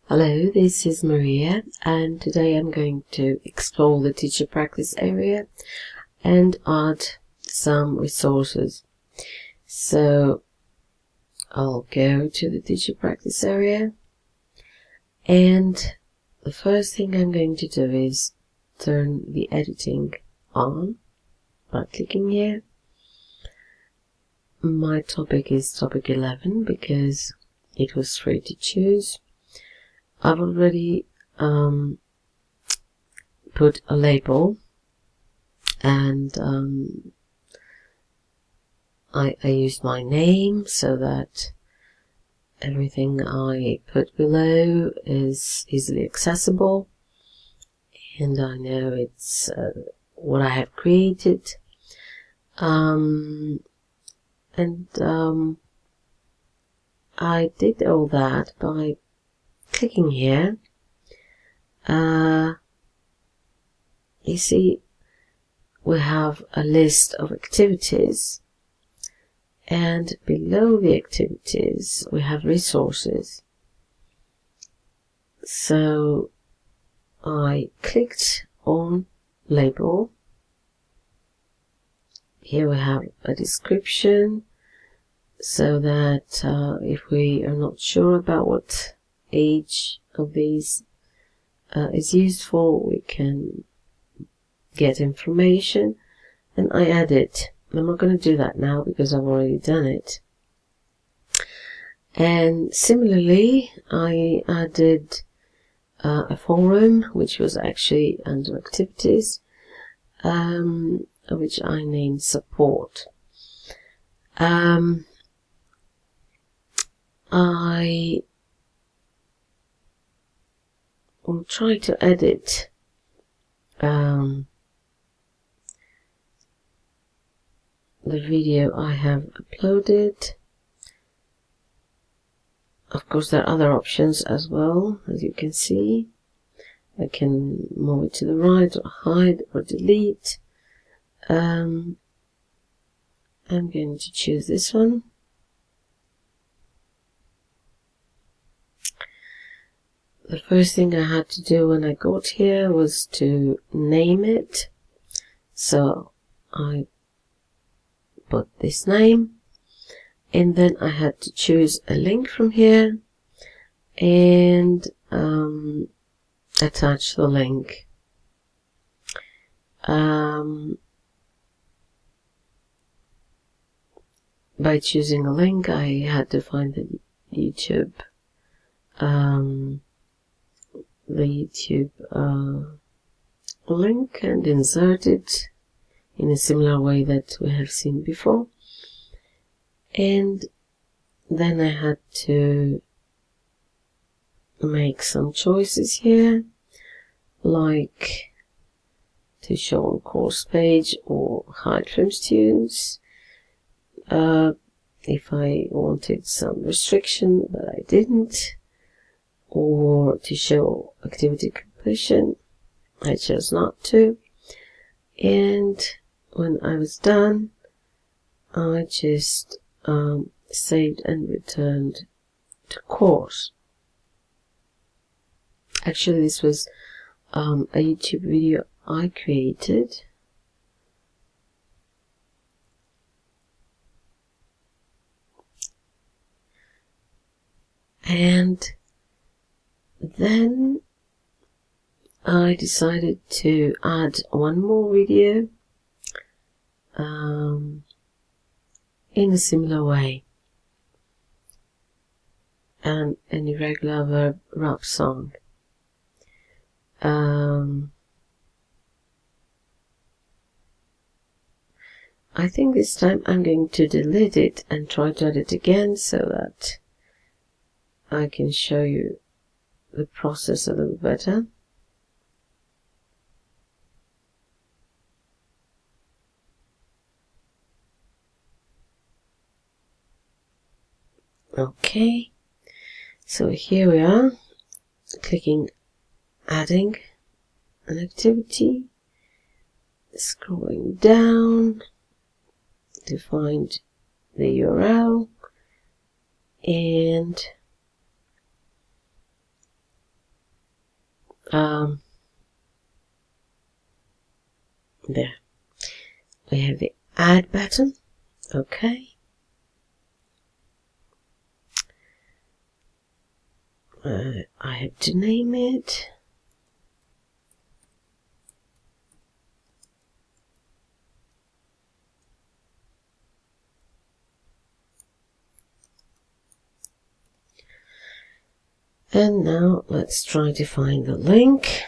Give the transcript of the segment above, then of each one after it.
Hello, this is Maria, and today I'm going to explore the teacher practice area and add some resources. So I'll go to the teacher practice area, and the first thing I'm going to do is turn the editing on by clicking here. My topic is topic 11 because it was free to choose. I've already put a label, and I used my name so that everything I put below is easily accessible, and I know it's what I have created. I did all that by clicking here. You see, we have a list of activities, and below the activities we have resources. So I clicked on label. Here we have a description, so that if we are not sure about what age of these is used for, we can get information, and I add it. I'm not going to do that now because I've already done it. And similarly, I added a forum, which was actually under activities, which I named support. I will try to edit the video I have uploaded. Of course, there are other options as well, as you can see. I can move it to the right, or hide, or delete. I'm going to choose this one. The first thing I had to do when I got here was to name it. So I put this name, and then I had to choose a link from here and attach the link. By choosing a link, I had to find the YouTube link and insert it in a similar way that we have seen before. And then I had to make some choices here, like to show on course page or hide from students, if I wanted some restriction but I didn't, or to show activity completion. I chose not to. And when I was done, I just saved and returned to course. Actually, this was a YouTube video I created. And then I decided to add one more video in a similar way, and an irregular verb rap song. I think this time I'm going to delete it and try to add it again so that I can show you the process a little better. Okay, so here we are, clicking adding an activity, scrolling down to find the URL, and there we have the add button. Okay. I have to name it. And now let's try to find the link.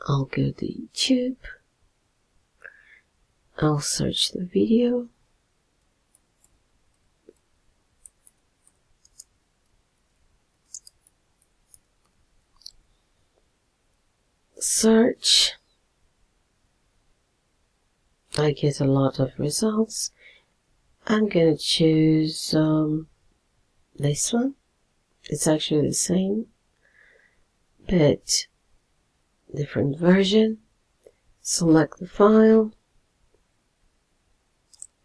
I'll go to YouTube. I'll search the video. Search. I get a lot of results. I'm gonna choose this one. It's actually the same, but different version. Select the file,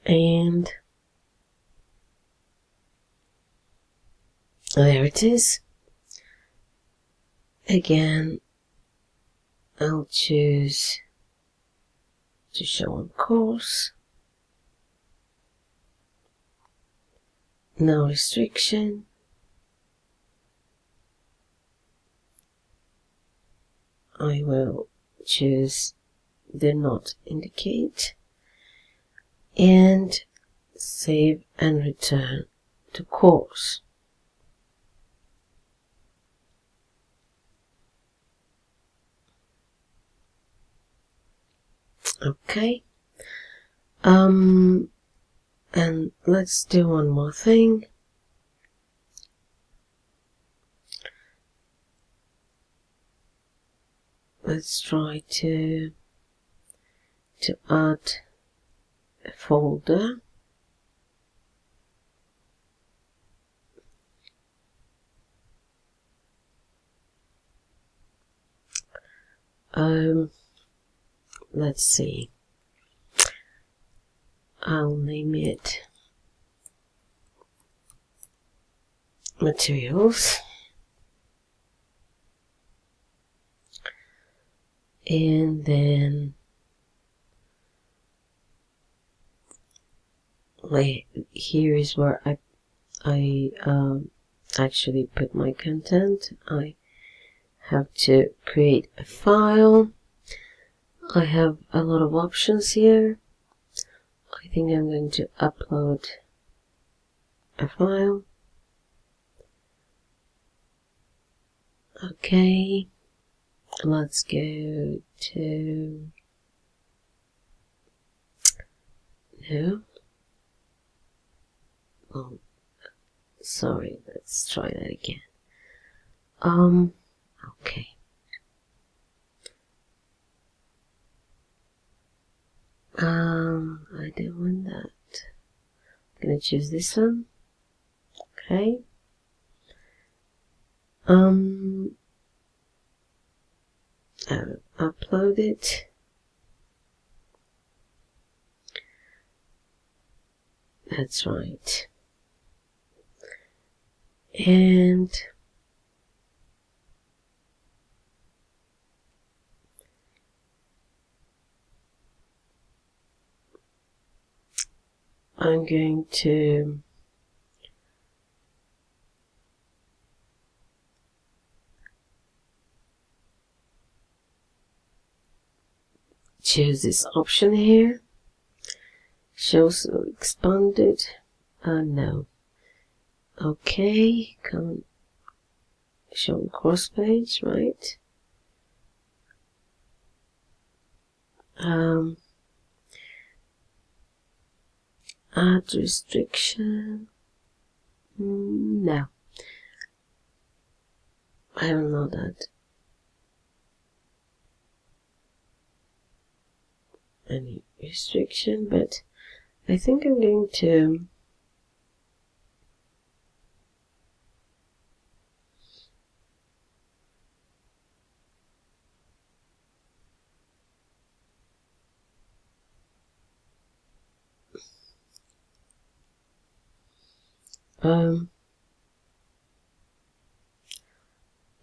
and there it is. Again, I'll choose to show on course. No restriction. I will choose do not indicate and save and return to course. Okay. And let's do one more thing. Let's try to add a folder. Let's see. I'll name it materials, and then here is where I actually put my content. I have to create a file. I have a lot of options here. I think I'm going to upload a file. Okay, let's go to no. Oh, sorry. Let's try that again. Okay. I don't want that. I'm gonna choose this one. Okay. I'll upload it. That's right. And I'm going to choose this option here. Show so expanded. No. Okay, come show on course page, right? Add restriction. No. I don't know that. Any restriction, but I think I'm going to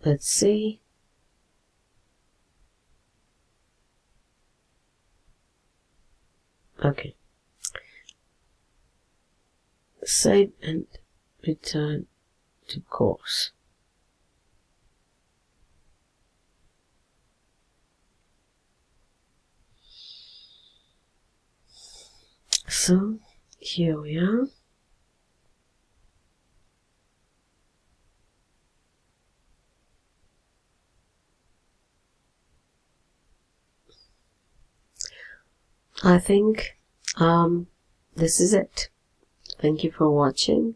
let's see. Okay. Save and return to course. So here we are. I think this is it. Thank you for watching.